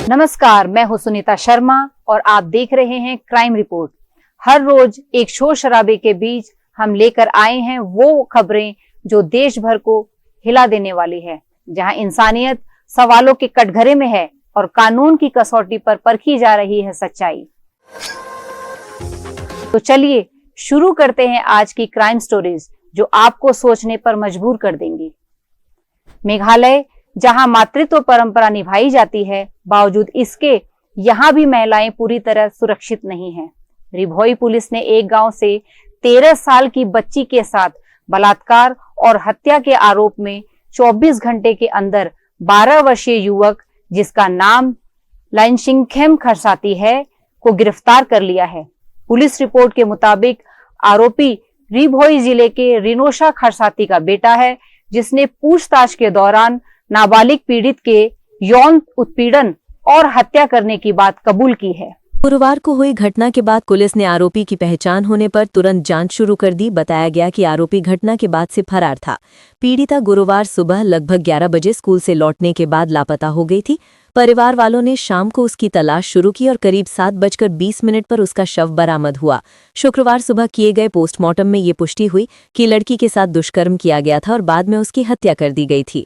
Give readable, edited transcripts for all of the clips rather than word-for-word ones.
नमस्कार, मैं हूं सुनीता शर्मा और आप देख रहे हैं क्राइम रिपोर्ट। हर रोज एक शोर शराबे के बीच हम लेकर आए हैं वो खबरें जो देश भर को हिला देने वाली है, जहां इंसानियत सवालों के कटघरे में है और कानून की कसौटी पर परखी जा रही है सच्चाई। तो चलिए शुरू करते हैं आज की क्राइम स्टोरीज, जो आपको सोचने पर मजबूर कर देंगी। मेघालय, जहां मातृत्व परंपरा निभाई जाती है, बावजूद इसके यहां भी महिलाएं पूरी तरह सुरक्षित नहीं हैं। रिभोई पुलिस ने एक गांव से 13 साल की बच्ची के साथ बलात्कार और हत्या के आरोप में 24 घंटे के अंदर 12 वर्षीय युवक, जिसका नाम लाइनशिंगखेम खरसाती है, को गिरफ्तार कर लिया है। पुलिस रिपोर्ट के मुताबिक आरोपी रिभोई जिले के रिनोशा खरसाती का बेटा है, जिसने पूछताछ के दौरान नाबालिग पीड़ित के यौन उत्पीड़न और हत्या करने की बात कबूल की है। गुरुवार को हुई घटना के बाद पुलिस ने आरोपी की पहचान होने पर तुरंत जांच शुरू कर दी। बताया गया कि आरोपी घटना के बाद से फरार था। पीड़िता गुरुवार सुबह लगभग 11 बजे स्कूल से लौटने के बाद लापता हो गई थी। परिवार वालों ने शाम को उसकी तलाश शुरू की और करीब 7:20 पर उसका शव बरामद हुआ। शुक्रवार सुबह किए गए पोस्टमार्टम में ये पुष्टि हुई कि लड़की के साथ दुष्कर्म किया गया था और बाद में उसकी हत्या कर दी गई थी।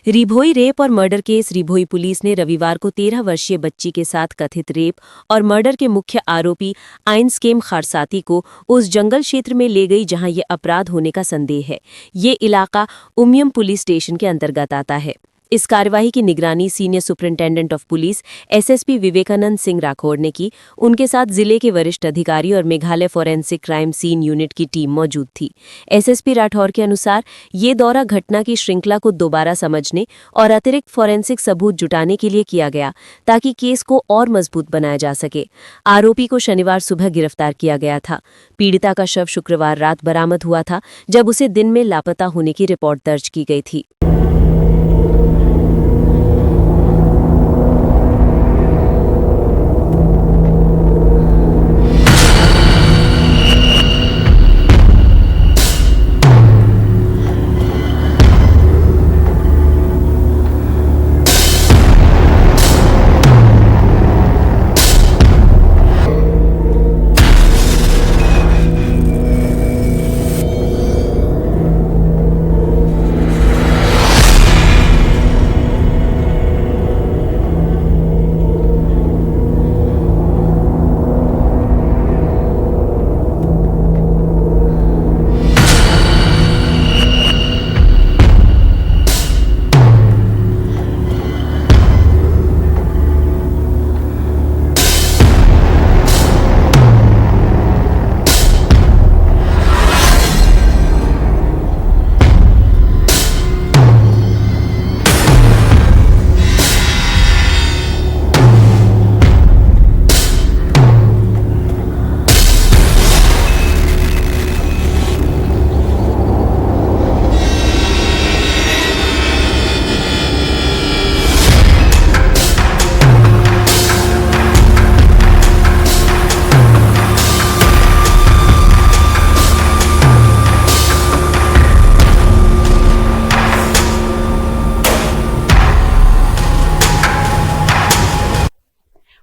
रिभोई रेप और मर्डर केस। रिभोई पुलिस ने रविवार को 13 वर्षीय बच्ची के साथ कथित रेप और मर्डर के मुख्य आरोपी आइंसकेम खरसाती को उस जंगल क्षेत्र में ले गई जहां ये अपराध होने का संदेह है। ये इलाका उमियम पुलिस स्टेशन के अंतर्गत आता है। इस कार्यवाही की निगरानी senior superintendent of police SSP Vivekanand Singh Rathore ने की। उनके साथ जिले के वरिष्ठ अधिकारी और Meghalaya forensic crime scene unit की टीम मौजूद थी। एसएसपी राठौड़ के अनुसार ये दौरा घटना की श्रृंखला को दोबारा समझने और अतिरिक्त फॉरेंसिक सबूत जुटाने के लिए किया गया, ताकि केस को और मजबूत बनाया जा सके। आरोपी को शनिवार सुबह गिरफ्तार किया गया था। पीड़िता का शव शुक्रवार रात बरामद हुआ था, जब उसे दिन में लापता होने की रिपोर्ट दर्ज की गई थी।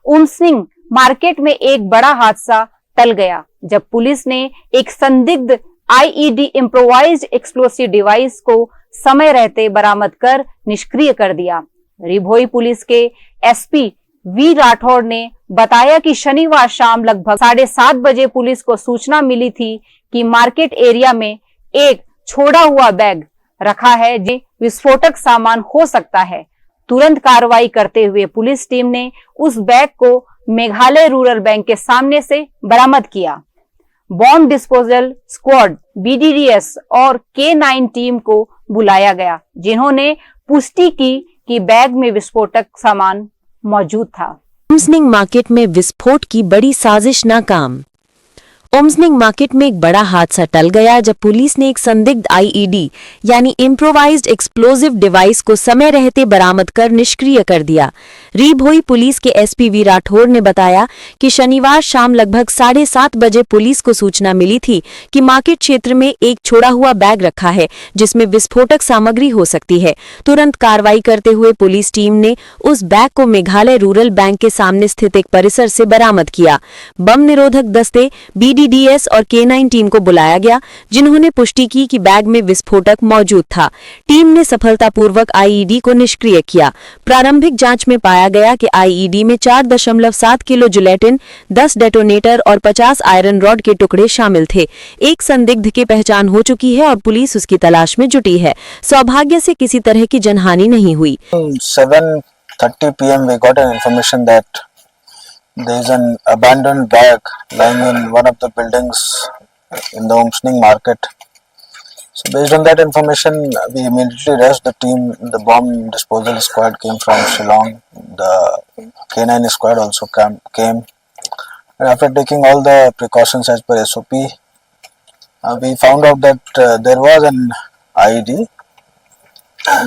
उमसिंग मार्केट में एक बड़ा हादसा टल गया, जब पुलिस ने एक संदिग्ध आईईडी इम्प्रोवाइज्ड एक्सप्लोसिव डिवाइस को समय रहते बरामद कर निष्क्रिय कर दिया। रिभोई पुलिस के एसपी वी राठौड़ ने बताया कि शनिवार शाम लगभग 7:30 बजे पुलिस को सूचना मिली थी कि मार्केट एरिया में एक छोड़ा हुआ बैग रखा है, जो विस्फोटक सामान हो सकता है। तुरंत कार्रवाई करते हुए पुलिस टीम ने उस बैग को मेघालय रूरल बैंक के सामने से बरामद किया। बॉम्ब डिस्पोजल स्क्वाड बीडीडीएस और K9 टीम को बुलाया गया, जिन्होंने पुष्टि की कि बैग में विस्फोटक सामान मौजूद था। उमसिंग मार्केट में विस्फोट की बड़ी साजिश नाकाम। ओमसनिंग मार्केट में एक बड़ा हादसा टल गया जब पुलिस ने एक संदिग्ध आईईडी यानी इम्प्रोवाइज्ड एक्सप्लोजिव डिवाइस को समय रहते बरामद कर निष्क्रिय कर दिया। रीभोई पुलिस के एसपी वी राठौर ने बताया कि शनिवार शाम लगभग 7:30 बजे पुलिस को सूचना मिली थी कि मार्केट क्षेत्र में एक छोड़ा हुआ बैग रखा है जिसमें विस्फोटक सामग्री हो सकती है। तुरंत कार्रवाई करते हुए पुलिस टीम ने उस बैग को मेघालय रूरल बैंक के सामने स्थित एक परिसर से बरामद किया। बम निरोधक दस्ते बीडीडीएस और K9 टीम को बुलाया गया जिन्होंने पुष्टि की कि बैग में विस्फोटक मौजूद था। टीम ने सफलतापूर्वक आईईडी को निष्क्रिय किया। प्रारंभिक जांच में पाया गया कि आईईडी में 4.7 किलो जिलेटिन, 10 डेटोनेटर और 50 आयरन रॉड के टुकड़े शामिल थे। एक संदिग्ध की पहचान हो चुकी है और पुलिस उसकी तलाश में जुटी है। सौभाग्य से किसी तरह की जनहानि नहीं हुई। 7:30 p.m. we got an information that there is an abandoned bag lying in one of the buildings in the Omsning market. So based on that information, we immediately rushed the team. The bomb disposal squad came from Shillong. The K9 squad also came. And after taking all the precautions as per SOP, we found out that there was an IED,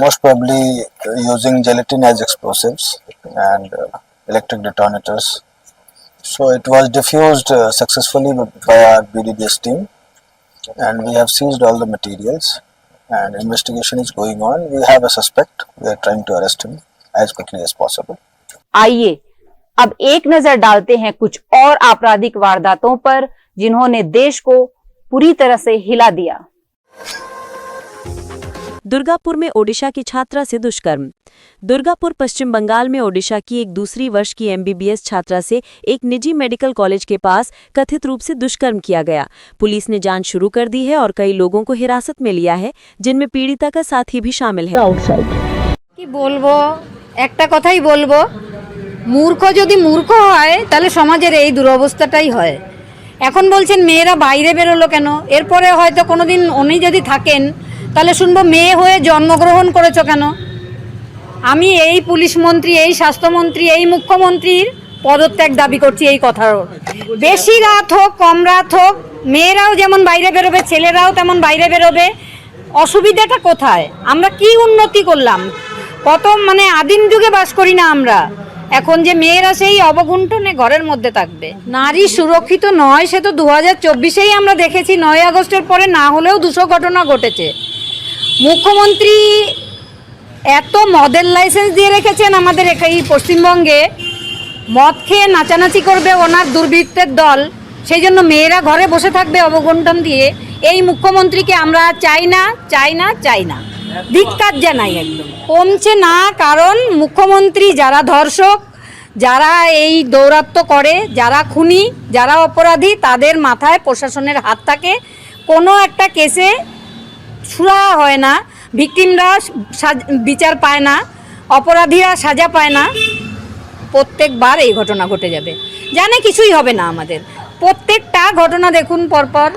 most probably using gelatin as explosives and electric detonators. So it was diffused successfully by our BDDS team, and we have seized all the materials and investigation is going on. We have a suspect. We are trying to arrest him as quickly as possible. आइए अब एक नजर डालते हैं कुछ और आपराधिक वारदातों पर जिन्होंने देश को पूरी तरह से हिला दिया। दुर्गापुर में ओडिशा की छात्रा से दुष्कर्म। दुर्गापुर पश्चिम बंगाल में ओडिशा की एक दूसरी वर्ष की एमबीबीएस छात्रा से एक निजी मेडिकल कॉलेज के पास कथित रूप से दुष्कर्म किया गया। पुलिस ने जांच शुरू कर दी है और कई लोगों को हिरासत में लिया है जिनमें पीड़िता का साथी भी शामिल है। কি বলবো, একটা কথাই বলবো, মূর্খ যদি মূর্খ হয় তাহলে সমাজের এই দুরবস্থাটাই হয়। এখন বলছেন মেয়েরা বাইরে বেরোলো কেন, এরপরে হয়তো কোনোদিন উনি যদি থাকেন তাহলে শুনবো মেয়ে হয়ে জন্মগ্রহণ করেছো কেন। আমি এই পুলিশ মন্ত্রী, এই স্বাস্থ্যমন্ত্রী, এই মুখ্যমন্ত্রীর পদত্যাগ দাবি করছি এই কথার। বেশি রাত হোক কম রাত হোক মেয়েরাও যেমন বাইরে বেরোবে ছেলেরাও তেমন বাইরে বেরোবে। অসুবিধাটা কোথায়? আমরা কি উন্নতি করলাম? কত মানে আদিম যুগে বাস করি না আমরা, এখন যে মেয়েরা সেই অবগুণ্ঠনে ঘরের মধ্যে থাকবে। নারী সুরক্ষিত নয় সে তো 2024-এই আমরা দেখেছি। 9 আগস্টের পরে না হলেও 200 ঘটনা ঘটেছে। মুখ্যমন্ত্রী এত মদের লাইসেন্স দিয়ে রেখেছেন আমাদের এই পশ্চিমবঙ্গে, মদ খেয়ে নাচানাচি করবে ওনার দুর্বৃত্তের দল, সেই জন্য মেয়েরা ঘরে বসে থাকবে অবগুণ্ঠন দিয়ে। এই মুখ্যমন্ত্রীকে আমরা চাই না, চাই না, চাই না, ধিক্কার জানাই একদম। কমছে না, কারণ মুখ্যমন্ত্রী যারা ধর্ষক, যারা এই দৌরাত্ম্য করে, যারা খুনি, যারা অপরাধী, তাদের মাথায় প্রশাসনের হাত থাকে। কোনো একটা কেসে সুরা হয় না, ভিকটিমরা বিচার পায় না, অপরাধীরা সাজা পায় না। প্রত্যেকবার এই ঘটনা ঘটে যাবে, জানে কিছুই হবে না আমাদের। প্রত্যেকটা ঘটনা দেখুন পরপর।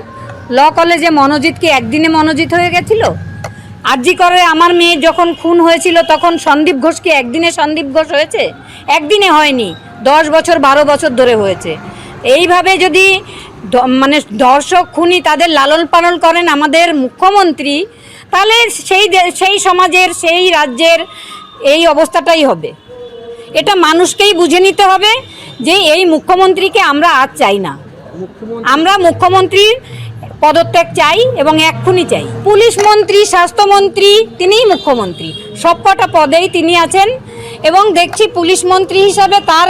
ল কলেজে মনোজিৎ কি একদিনে মনোজিৎ হয়ে গেছিল? আরজি করে আমার মেয়ে যখন খুন হয়েছিল তখন সন্দীপ ঘোষ কি একদিনে সন্দীপ ঘোষ হয়েছে? একদিনে হয়নি, 10 বছর 12 বছর ধরে হয়েছে। এইভাবে যদি মানে ধর্ষক খুনি তাদের লালন পালন করেন আমাদের মুখ্যমন্ত্রী, তাহলে সেই সমাজের সেই রাজ্যের এই অবস্থাটাই হবে। এটা মানুষকেই বুঝে নিতে হবে যে এই মুখ্যমন্ত্রীকে আমরা আর চাই না। আমরা মুখ্যমন্ত্রীর পদত্যাগ চাই এবং এক্ষুনি চাই। পুলিশ মন্ত্রী, স্বাস্থ্যমন্ত্রী, তিনিই মুখ্যমন্ত্রী, সবকটা পদেই তিনি আছেন। এবং দেখছি পুলিশ মন্ত্রী হিসাবে তার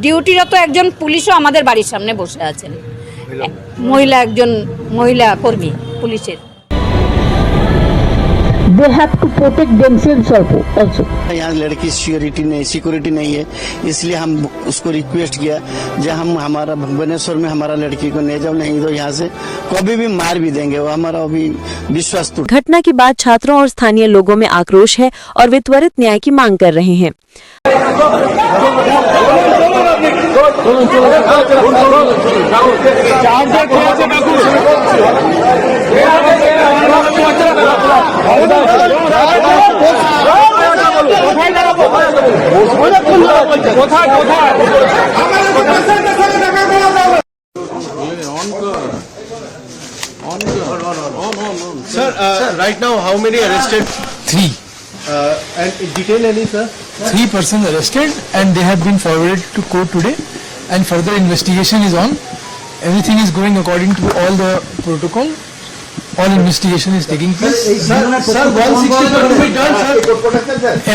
ডিউটিরত একজন পুলিশও আমাদের বাড়ির সামনে বসে আছেন, একজন মহিলা কর্মী পুলিশের। They have to protect themselves also. यहाँ लड़की सिक्योरिटी नहीं है, इसलिए हम उसको रिक्वेस्ट किया जो हम हमारा भुवनेश्वर में हमारा लड़की को ले जाओ, नहीं तो यहाँ से कभी भी मार भी देंगे। वो हमारा अभी विश्वास टूटा। घटना के बाद छात्रों और स्थानीय लोगों में आक्रोश है और वे त्वरित न्याय की मांग कर रहे हैं। কোথায় right now, how many arrested? 3. And detail any, sir? 3 persons arrested and they have been forwarded to court today and further investigation is on. Everything is going according to all the protocol. All investigation is taking place. Sir, 160 to be done, sir.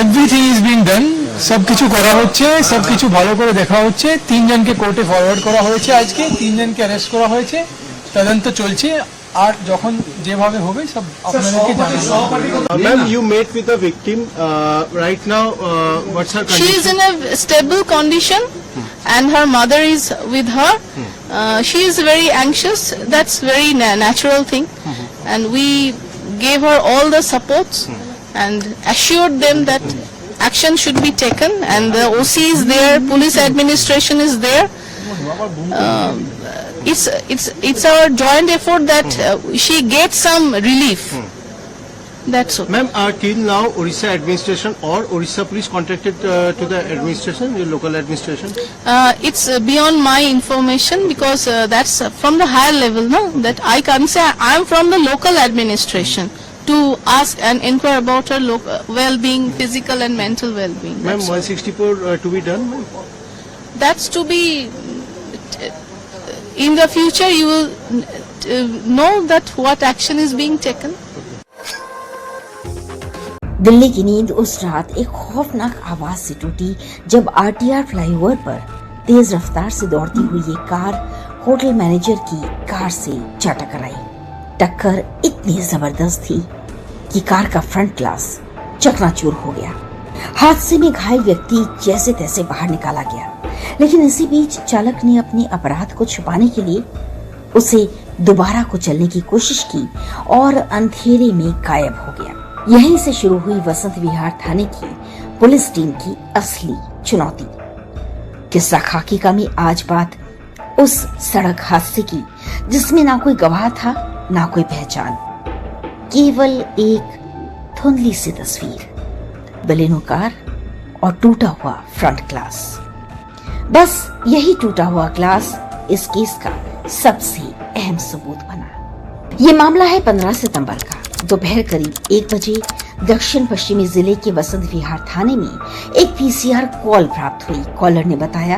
Everything is being done. सब কিছু করা হচ্ছে, সব কিছু ভালো করে দেখা হচ্ছে। 3 জনকে কোর্টে ফরওয়ার্ড করা হয়েছে আজকে, 3 জনকে অ্যারেস্ট করা হয়েছে। তদন্ত চলছে আর যখন যেভাবে হবে সব আপনাদেরকে জানাবো। Ma'am, you met with the victim. Right now, what's her condition? She is in a stable condition and her mother is with her. She is very anxious. That's very natural thing. And we gave her all the supports and assured them that action should be taken, and the OC is there, police administration is there. It's our joint effort that she gets some relief. That's all. Ma'am, till now, Orissa administration or Orissa police contacted to the administration, your local administration? It's beyond my information because that's from the higher level, no? That I can't say. I'm from the local administration to ask and inquire about her well-being, physical and mental well-being. Ma'am, That's all. 164 to be done, ma'am? That's to be. In the future, you will know that what action is being taken. Delhi की नींद उस रात एक खौफनाक आवाज से टूटी जब आरटीआर फ्लाईओवर पर तेज रफ्तार से दौड़ती हुई एक कार होटल मैनेजर की कार से जा टकराई। टक्कर इतनी जबरदस्त थी कि कार का फ्रंट ग्लास चकनाचूर हो गया। हादसे में घायल व्यक्ति जैसे तैसे बाहर निकाला गया, लेकिन इसी बीच चालक ने अपने अपराध को छुपाने के लिए उसे दोबारा कुचलने की कोशिश की और अंधेरे में गायब हो गया। यहीं से शुरू हुई वसंत विहार थाने की पुलिस टीम की असली चुनौती। किस्सा खाकी का में आज बात उस सड़क हादसे की जिसमें ना कोई गवाह था ना कोई पहचान, केवल एक धुंधली सी तस्वीर, बलेनो कार और टूटा हुआ फ्रंट ग्लास। बस यही टूटा हुआ ग्लास इस केस का सबसे अहम सबूत बना। ये मामला है 15 सितंबर का। दोपहर करीब 1 बजे दक्षिण पश्चिमी जिले के वसंत विहार थाने में एक पीसीआर कॉल प्राप्त हुई। कॉलर ने बताया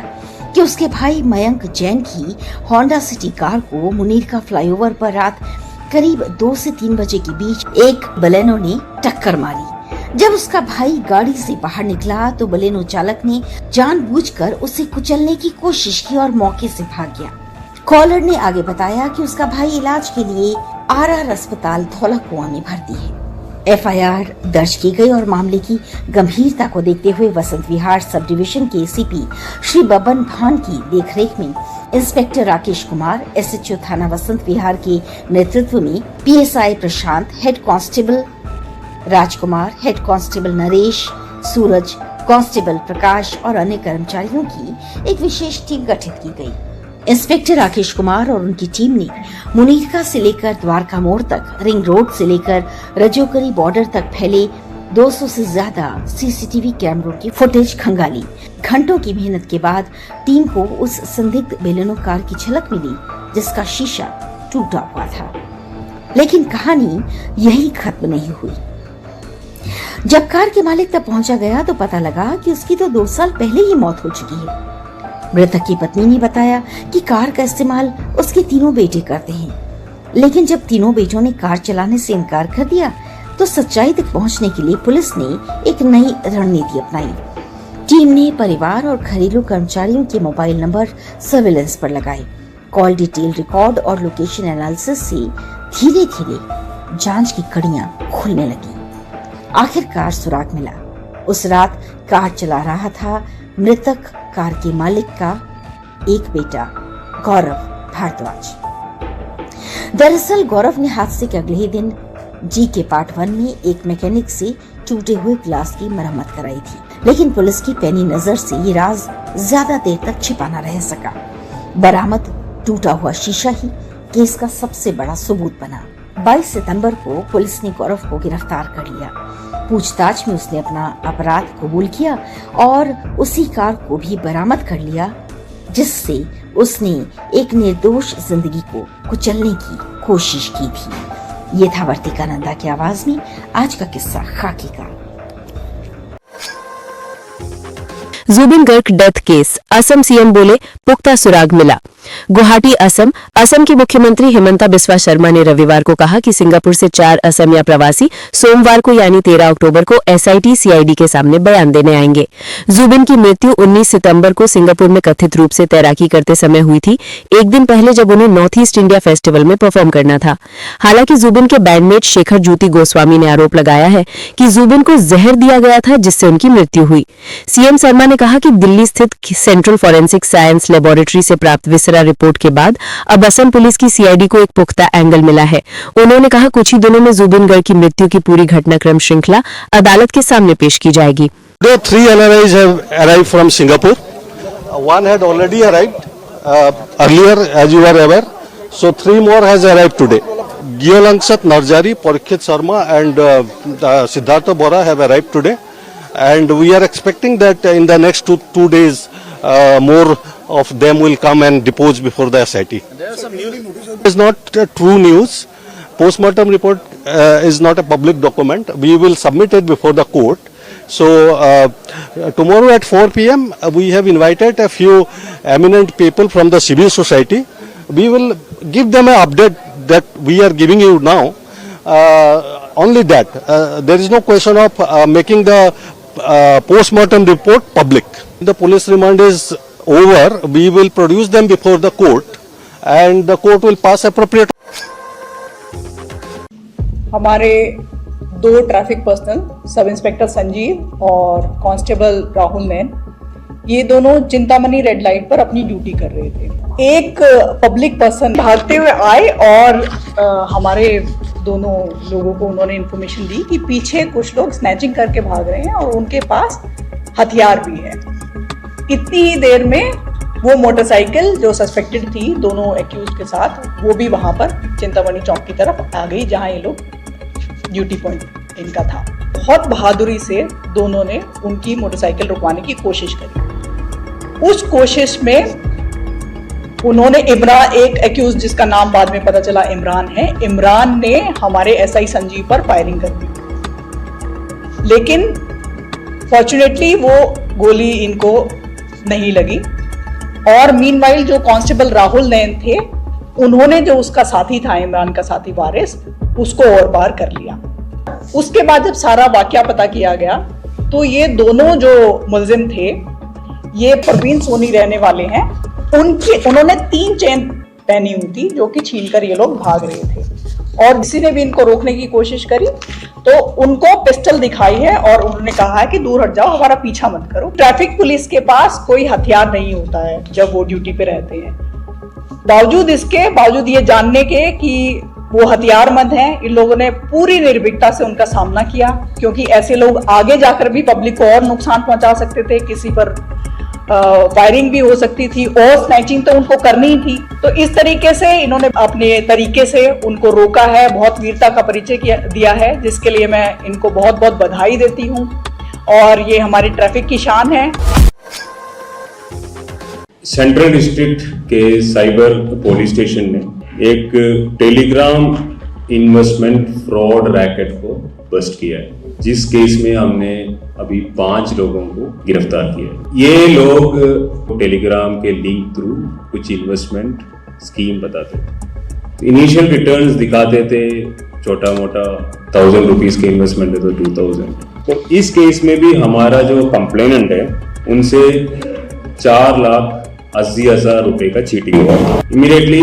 कि उसके भाई मयंक जैन की होंडा सिटी कार को मुनीरका फ्लाईओवर पर रात करीब 2 से 3 बजे के बीच एक बलेनो ने टक्कर मारी। जब उसका भाई गाड़ी से बाहर निकला तो बलेनो चालक ने जानबूझकर उसे कुचलने की कोशिश की और मौके से भाग गया। कॉलर ने आगे बताया कि उसका भाई इलाज के लिए आरआर अस्पताल धौला कुआं में भर्ती है। एफआईआर दर्ज की गई और मामले की गंभीरता को देखते हुए वसंत विहार सब डिवीजन के एसीपी श्री बबन भान की देखरेख में इंस्पेक्टर राकेश कुमार, एसएचओ थाना वसंत विहार के नेतृत्व में पीएसआई प्रशांत, हेड कांस्टेबल राजकुमार, हेड कांस्टेबल नरेश, सूरज, कांस्टेबल प्रकाश और अन्य कर्मचारियों की एक विशेष टीम गठित की गई। इंस्पेक्टर राकेश कुमार और उनकी टीम ने मुनीरका से लेकर द्वारका मोड़ तक, रिंग रोड से लेकर रजोकरी बॉर्डर तक फैले 200 से ज्यादा सीसीटीवी कैमरों की फुटेज खंगाली। घंटों की मेहनत के बाद टीम को उस संदिग्ध बेलेनो कार की झलक मिली जिसका शीशा टूटा हुआ था। लेकिन कहानी यही खत्म नहीं हुई। जब कार के मालिक तक पहुंचा गया तो पता लगा कि उसकी तो 2 साल पहले ही मौत हो चुकी है। मृतक की पत्नी ने बताया कि कार का इस्तेमाल उसके तीनों बेटे करते हैं, लेकिन जब तीनों बेटों ने कार चलाने से इनकार कर दिया तो सच्चाई तक पहुंचने के लिए पुलिस ने एक नई रणनीति अपनाई। टीम ने परिवार और घरेलू कर्मचारियों के मोबाइल नंबर सर्विलेंस पर लगाए। कॉल डिटेल रिकॉर्ड और लोकेशन एनालिसिस से धीरे धीरे जांच की कड़ियां खुलने लगी। आखिरकार सुराग मिला। उस रात कार चला रहा था मृतक कार के मालिक का एक बेटा गौरव भारद्वाज। दरअसल गौरव ने हादसे के अगले ही दिन जी के पार्ट 1 में एक मैकेनिक से टूटे हुए ग्लास की मरम्मत कराई थी, लेकिन पुलिस की पैनी नजर से ये राज ज्यादा देर तक छिपा न रह सका। बरामद टूटा हुआ शीशा ही केस का सबसे बड़ा सबूत बना। 22 सितंबर को पुलिस ने गौरव को गिरफ्तार कर लिया। पूछताछ में उसने अपना अपराध कबूल किया और उसी कार को भी बरामद कर लिया जिससे उसने एक निर्दोष जिंदगी को कुचलने की कोशिश की थी। ये था वर्तिका नंदा की आवाज में आज का किस्सा खाकी का। Zubeen Garg death case, Assam CM बोले पुख्ता सुराग मिला। गुवाहाटी असम की मुख्यमंत्री हिमंता बिस्वा शर्मा ने रविवार को कहा कि सिंगापुर से 4 असमिया प्रवासी सोमवार को यानी 13 अक्टूबर को एसआईटी सीआईडी के सामने बयान देने आएंगे। जुबिन की मृत्यु 19 सितंबर को सिंगापुर में कथित रूप से तैराकी करते समय हुई थी, एक दिन पहले जब उन्हें नॉर्थ ईस्ट इंडिया फेस्टिवल में परफॉर्म करना था। हालांकि जुबिन के बैंडमेट शेखर ज्योति गोस्वामी ने आरोप लगाया है कि जुबिन को जहर दिया गया था जिससे उनकी मृत्यु हुई। सीएम शर्मा ने कहा कि दिल्ली स्थित सेंट्रल फॉरेंसिक साइंस लेबोरेटरी से प्राप्त विसरा रिपोर्ट के बाद अब असम पुलिस की सीआईडी को एक पुख्ता एंगल मिला है। उन्होंने कहा कुछ ही दिनों में जुबिन गर्ग की मृत्यु की पूरी घटनाक्रम श्रृंखला अदालत के सामने पेश की जाएगी। There 3 NRIs have arrived from Singapore. One had already arrived earlier, as you are aware. So 3 more has arrived today. Gyolangsat Narjari, Parikshit Sharma and Siddhartha Bora have arrived today. And we are expecting that in the next two days more of them will come and depose before the SIT. It is not true news. Postmortem report is not a public document. We will submit it before the court. So tomorrow at 4 p.m. we have invited a few eminent people from the civil society. We will give them an update that we are giving you now. Only that. There is no question of making the postmortem report public. The police remand is over. We will produce them before the court and the court will pass appropriate. हमारे 2 traffic personal sub inspector Sanjeev और constable Rahul नैन, ये दोनों Chintamani red light पर अपनी duty कर रहे थे। एक पब्लिक पर्सन भागते हुए आए और हमारे दोनों लोगों को उन्होंने इन्फॉर्मेशन दी कि पीछे कुछ लोग स्नैचिंग करके भाग रहे हैं और उनके पास हथियार भी है। इतनी ही देर में वो मोटरसाइकिल जो सस्पेक्टेड थी दोनों एक्यूज के साथ, वो भी वहां पर चिंतामणि चौक की तरफ आ गई जहां ये लोग ड्यूटी पॉइंट इनका था। बहुत बहादुरी से दोनों ने उनकी मोटरसाइकिल रुकवाने की कोशिश करी। उस कोशिश में उन्होंने एक एक्यूज जिसका नाम बाद में पता चला इमरान है, इमरान ने हमारे एसआई संजीव पर फायरिंग कर दी, लेकिन फॉर्चुनेटली वो गोली इनको नहीं लगी। और मीनवाइल जो कांस्टेबल राहुल नैन थे, उन्होंने जो उसका साथी था इमरान का साथी वारिस, उसको और पार कर लिया। उसके बाद जब सारा वाकया पता किया गया तो ये दोनों जो मुलजिम थे, ये परवीन सोनी रहने वाले हैं, उन्होंने 3 चेन पहनी हुई थी जो कि छीनकर ये लोग भाग रहे थे और किसी ने भी इनको रोकने की कोशिश करी तो उनको पिस्टल दिखाई है और उन्होंने कहा है कि दूर हट जाओ, हमारा पीछा मत करो। ट्रैफिक पुलिस के पास कोई हथियार नहीं होता है जब वो ड्यूटी पे रहते हैं। बावजूद ये जानने के कि वो हथियारबंद हैं, इन लोगों ने पूरी निर्भीकता से उनका सामना किया, क्योंकि ऐसे लोग आगे जाकर भी पब्लिक को और नुकसान पहुंचा सकते थे, किसी पर फायरिंग भी हो सकती थी और स्नैचिंग तो उनको करनी ही थी। तो इस तरीके से इन्होंने अपने तरीके से उनको रोका है, बहुत वीरता का परिचय दिया है, जिसके लिए मैं इनको बहुत बहुत बधाई देती हूँ और ये हमारी ट्रैफिक की शान है। सेंट्रल डिस्ट्रिक्ट के साइबर पुलिस स्टेशन ने एक टेलीग्राम इन्वेस्टमेंट फ्रॉड रैकेट को बस्ट किया है, जिस केस में हमने अभी 5 लोगों को गिरफ्तार किया है। ये लोग टेलीग्राम के लिंक थ्रू कुछ इन्वेस्टमेंट स्कीम बताते थे, इनिशियल रिटर्न्स दिखाते थे, छोटा मोटा 1000 रुपीज के इन्वेस्टमेंट है तो 2000। तो इस केस में भी हमारा जो कंप्लेनेंट है उनसे 4,80,000 रुपए का चीटिंग हुआ। Immediately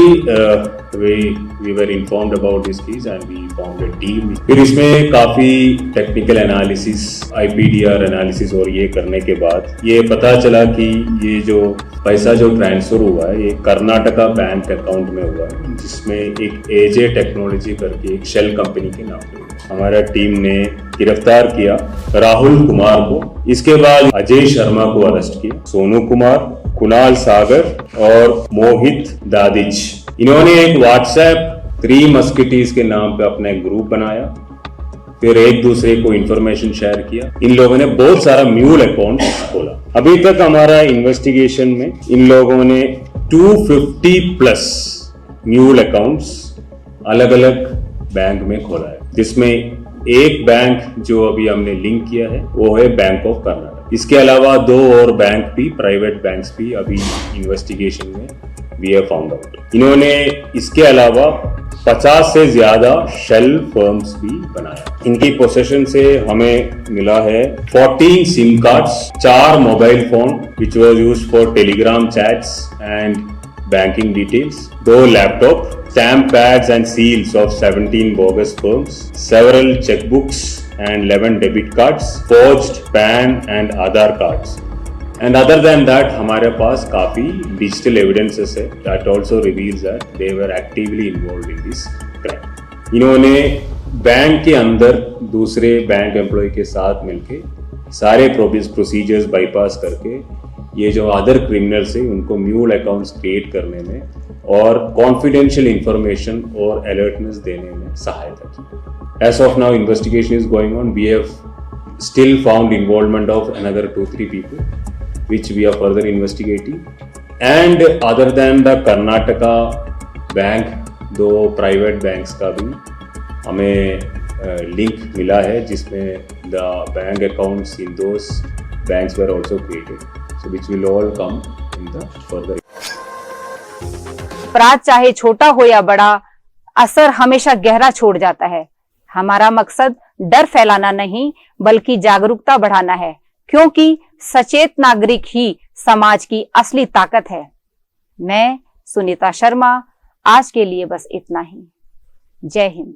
we were informed about this case and we formed a team. फिर इसमें काफी टेक्निकल एनालिसिस, IPDR एनालिसिस और ये करने के बाद ये पता चला कि ये जो पैसा जो ट्रांसफर हुआ है ये कर्नाटका बैंक अकाउंट में हुआ है, जिसमें एक AJ टेक्नोलॉजी करके एक शेल कंपनी के नाम पे हमारा टीम ने गिरफ्तार किया राहुल कुमार को। इसके बाद अजय शर्मा को अरेस्ट किया, सोनू कुमार, कुणाल सागर और मोहित दादिज। इन्होंने एक व्हाट्सएप 3 मस्किटीज के नाम पे अपना एक ग्रुप बनाया, फिर एक दूसरे को इंफॉर्मेशन शेयर किया। इन लोगों ने बहुत सारा म्यूल अकाउंट खोला। अभी तक हमारा इन्वेस्टिगेशन में इन लोगों ने 250+ म्यूल अकाउंट्स अलग अलग बैंक में खोला है, जिसमें एक बैंक जो अभी हमने लिंक किया है वो है बैंक ऑफ कर्नाटक। इसके अलावा 2 और बैंक भी, प्राइवेट बैंक्स भी अभी इन्वेस्टिगेशन में वी हैव फाउंड आउट। इन्होंने इसके अलावा 50 से ज्यादा शेल फर्म्स भी बनाया। इनकी पोसेशन से हमें मिला है 14 SIM cards, 4 mobile phone which was used for Telegram chats and banking details, 2 laptop, stamp pads and seals of 17 bogus firms, several checkbooks and 11 debit cards, forged PAN and Aadhaar cards. And other than that, हमारे पास काफी digital evidences है that also reveals that they were actively involved in this crime. इन्होंने bank के अंदर दूसरे bank employ के साथ मिलके सारे प्रोसीजर्स बाईपास करके ये जो अदर क्रिमिनल्स है उनको म्यूल अकाउंट्स क्रिएट करने में और कॉन्फिडेंशियल इंफॉर्मेशन और अलर्टनेस देने में सहायता की। As of now investigation is going on. We have still found involvement of another 2-3 people which we are further investigating, and other than the Karnataka bank, 2 private banks का भी हमें link मिला है जिसमें the bank accounts in those banks were also created, so which will all come in the further. अपराध चाहे छोटा हो या बड़ा, असर हमेशा गहरा छोड़ जाता है। हमारा मकसद डर फैलाना नहीं बल्कि जागरूकता बढ़ाना है, क्योंकि सचेत नागरिक ही समाज की असली ताकत है। मैं सुनीता शर्मा, आज के लिए बस इतना ही। जय हिंद।